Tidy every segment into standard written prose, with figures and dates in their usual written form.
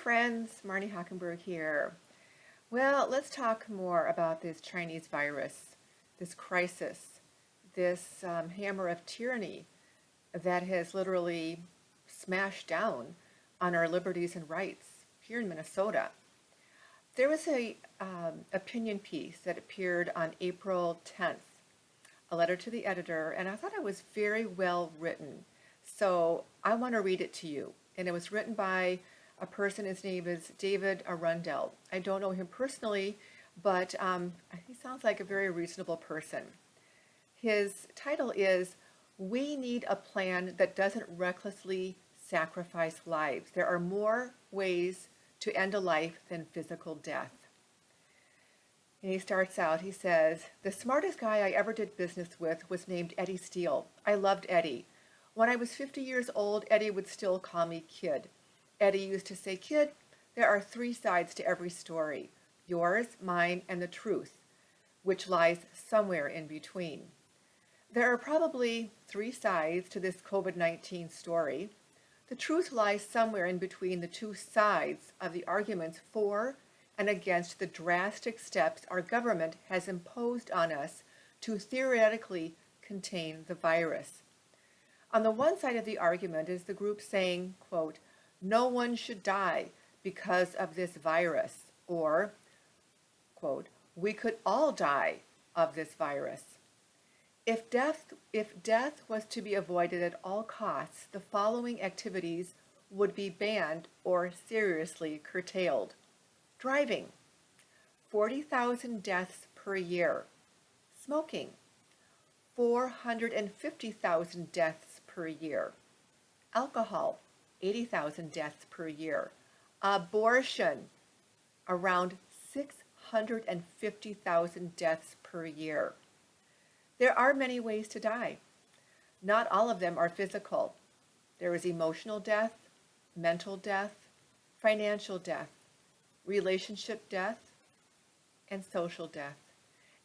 friends, Marni Hockenberg here. Well, let's talk more about this Chinese virus, this crisis, this hammer of tyranny that has literally smashed down on our liberties and rights here in Minnesota. There was a opinion piece that appeared on April 10th, a letter to the editor, and I thought it was very well written. So I want to read it to you. And it was written by a person, his name is David Arundel. I don't know him personally, but he sounds like a very reasonable person. His title is, "We Need a Plan That Doesn't Recklessly Sacrifice Lives. There are more ways to end a life than physical death." And he starts out, he says, "The smartest guy I ever did business with was named Eddie Steele. I loved Eddie. When I was 50 years old, Eddie would still call me kid. Eddie used to say, 'Kid, there are three sides to every story, yours, mine, and the truth, which lies somewhere in between.' There are probably three sides to this COVID-19 story. The truth lies somewhere in between the two sides of the arguments for and against the drastic steps our government has imposed on us to theoretically contain the virus. On the one side of the argument is the group saying, quote, 'No one should die because of this virus,' or, quote, 'We could all die of this virus.' If death was to be avoided at all costs, the following activities would be banned or seriously curtailed. Driving, 40,000 deaths per year. Smoking, 450,000 deaths per year. Alcohol, 80,000 deaths per year. Abortion, around 650,000 deaths per year. There are many ways to die. Not all of them are physical. There is emotional death, mental death, financial death, relationship death, and social death.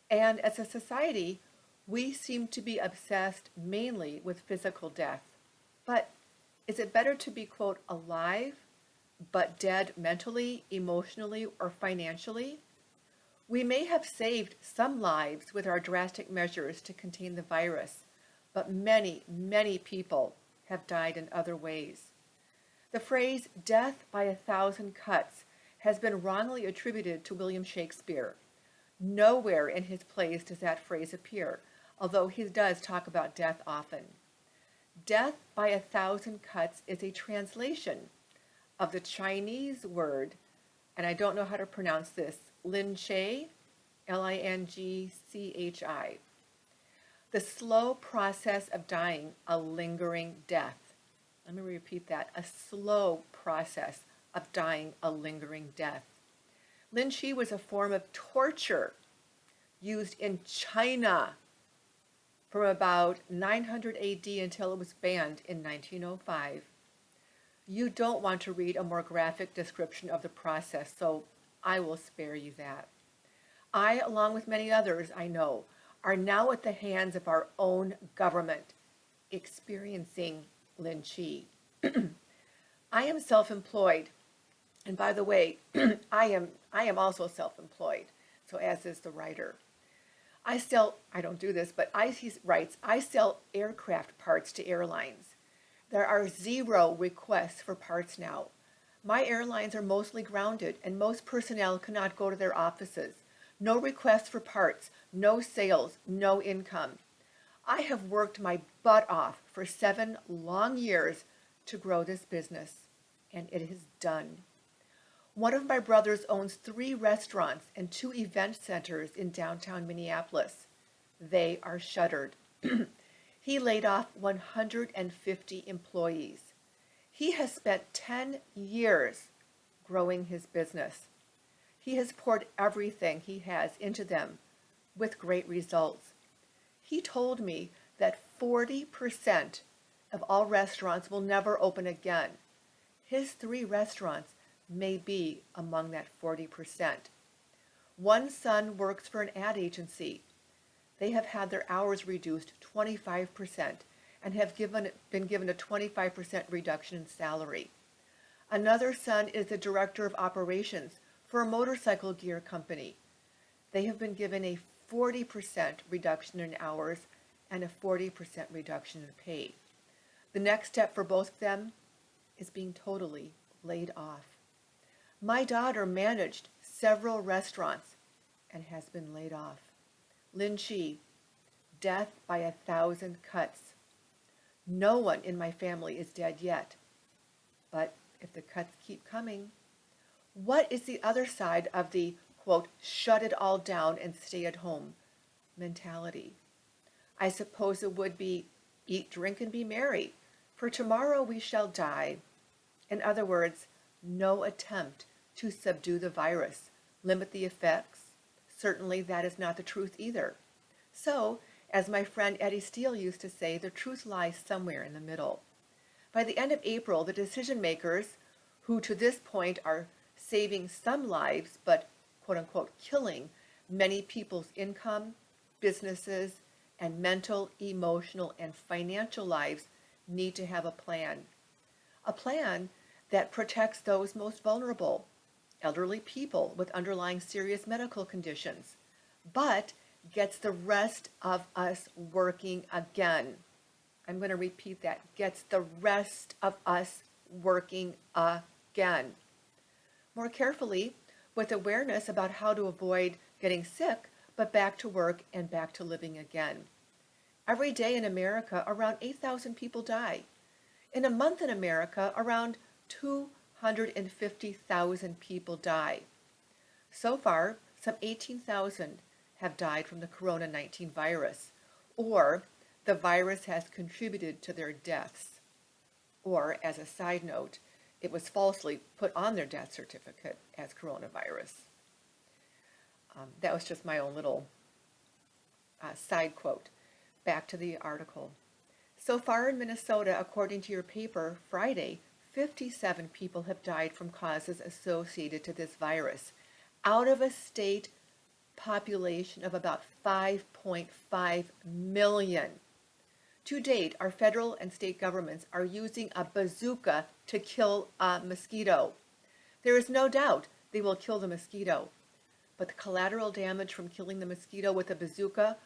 And as a society, we seem to be obsessed mainly with physical death. But is it better to be, quote, 'alive, but dead mentally, emotionally, or financially?' We may have saved some lives with our drastic measures to contain the virus, but many, many people have died in other ways. The phrase 'death by 1,000 cuts' has been wrongly attributed to William Shakespeare. Nowhere in his plays does that phrase appear, although he does talk about death often. Death by 1,000 cuts is a translation of the Chinese word, and I don't know how to pronounce this, lingchi, Lingchi. The slow process of dying, a lingering death. Let me repeat that, a slow process of dying a lingering death. Lingchi was a form of torture used in China from about 900 AD until it was banned in 1905. You don't want to read a more graphic description of the process, so I will spare you that. I, along with many others I know, are now at the hands of our own government, experiencing lingchi. I am self-employed, and by the way, I am also self-employed, so as is the writer. I don't do this, but he writes, I sell aircraft parts to airlines. There are 0 requests for parts now. My airlines are mostly grounded, and most personnel cannot go to their offices. No requests for parts, no sales, no income. I have worked my butt off for 7 long years to grow this business, and it is done. One of my brothers owns 3 restaurants and 2 event centers in downtown Minneapolis. They are shuttered. He laid off 150 employees. He has spent 10 years growing his business. He has poured everything he has into them with great results. He told me that 40% of all restaurants will never open again. His 3 restaurants may be among that 40%. One son works for an ad agency. They have had their hours reduced 25% and have been given a 25% reduction in salary. Another son is the director of operations for a motorcycle gear company. They have been given a 40% reduction in hours and a 40% reduction in pay. The next step for both of them is being totally laid off. My daughter managed several restaurants and has been laid off. Lingchi, death by 1,000 cuts. No one in my family is dead yet, but if the cuts keep coming, what is the other side of the, quote, shut it all down and stay at home mentality? I suppose it would be eat, drink, and be merry, for tomorrow we shall die. In other words, no attempt to subdue the virus, limit the effects. Certainly that is not the truth either. So, as my friend Eddie Steele used to say, the truth lies somewhere in the middle. By the end of April, the decision makers, who to this point are saving some lives, but quote-unquote killing many people's income, businesses, and mental, emotional, and financial lives, need to have a plan. A plan that protects those most vulnerable, elderly people with underlying serious medical conditions, but gets the rest of us working again. I'm going to repeat that. Gets the rest of us working again. More carefully, with awareness about how to avoid getting sick, but back to work and back to living again. Every day in America, around 8,000 people die. In a month in America, around 250,000 people die. So far, some 18,000 have died from the corona-19 virus, or the virus has contributed to their deaths. Or, as a side note, it was falsely put on their death certificate as coronavirus. That was just my own little side quote. Back to the article. So far in Minnesota, according to your paper, Friday, 57 people have died from causes associated to this virus, out of a state population of about 5.5 million. To date, our federal and state governments are using a bazooka to kill a mosquito. There is no doubt they will kill the mosquito, but the collateral damage from killing the mosquito with a bazooka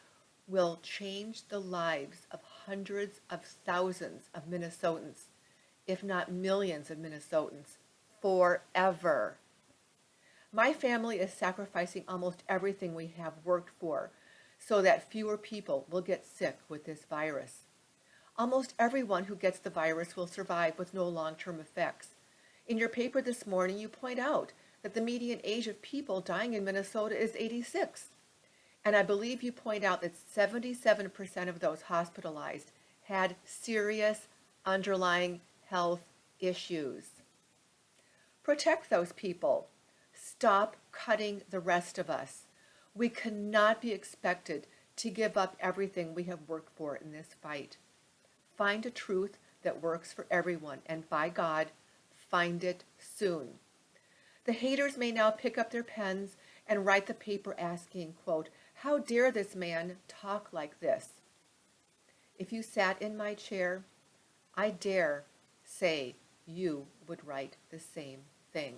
will change the lives of hundreds of thousands of Minnesotans, if not millions of Minnesotans, forever. My family is sacrificing almost everything we have worked for so that fewer people will get sick with this virus. Almost everyone who gets the virus will survive with no long-term effects. In your paper this morning, you point out that the median age of people dying in Minnesota is 86. And I believe you point out that 77% of those hospitalized had serious underlying health issues. Protect those people. Stop cutting the rest of us. We cannot be expected to give up everything we have worked for in this fight. Find a truth that works for everyone, and by God, find it soon. The haters may now pick up their pens and write the paper asking, quote, how dare this man talk like this? If you sat in my chair, I dare say you would write the same thing.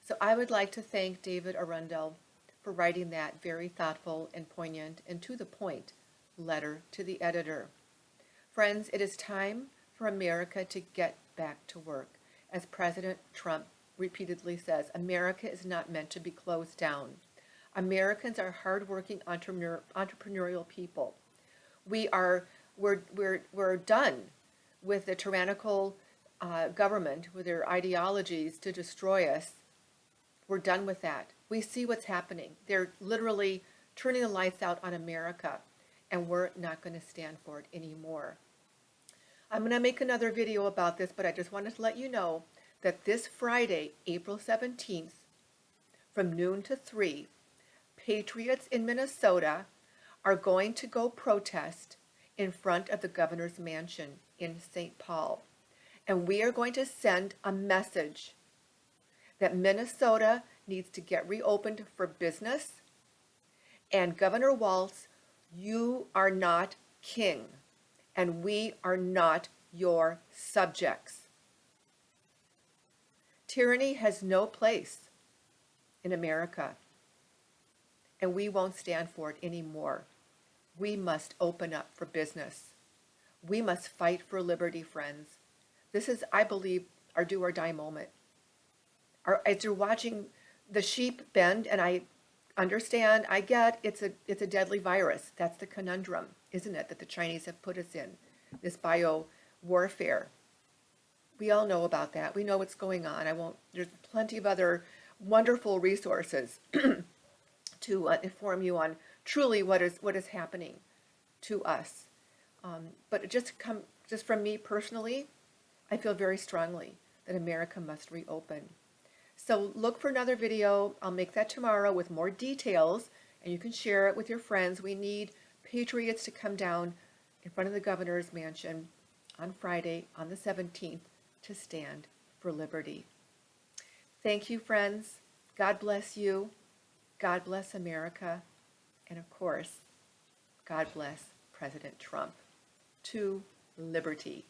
So I would like to thank David Arundel for writing that very thoughtful and poignant and to the point letter to the editor. Friends, it is time for America to get back to work. As President Trump repeatedly says, America is not meant to be closed down. Americans are hardworking entrepreneurial people. We're done with the tyrannical government with their ideologies to destroy us. We're done with that. We see what's happening. They're literally turning the lights out on America, and we're not going to stand for it anymore. I'm going to make another video about this, but I just wanted to let you know that this Friday, April 17th, from noon to 3, patriots in Minnesota are going to go protest in front of the governor's mansion in St. Paul. And we are going to send a message that Minnesota needs to get reopened for business. And Governor WALZ, you are not king, and we are not your subjects. Tyranny has no place in America, and we won't stand for it anymore. We must open up for business. We must fight for liberty, friends. This is, I believe, our do or die moment. As you're watching the sheep bend, and I understand, I get it's a deadly virus. That's the conundrum, isn't it, that the Chinese have put us in, this bio warfare. We all know about that. We know what's going on. There's plenty of other wonderful resources to inform you on truly what is happening to us. But just from me personally, I feel very strongly that America must reopen. So look for another video. I'll make that tomorrow with more details, and you can share it with your friends. We need patriots to come down in front of the governor's mansion on Friday, on the 17th, to stand for liberty. Thank you, friends. God bless you. God bless America. And of course, God bless President Trump. To liberty.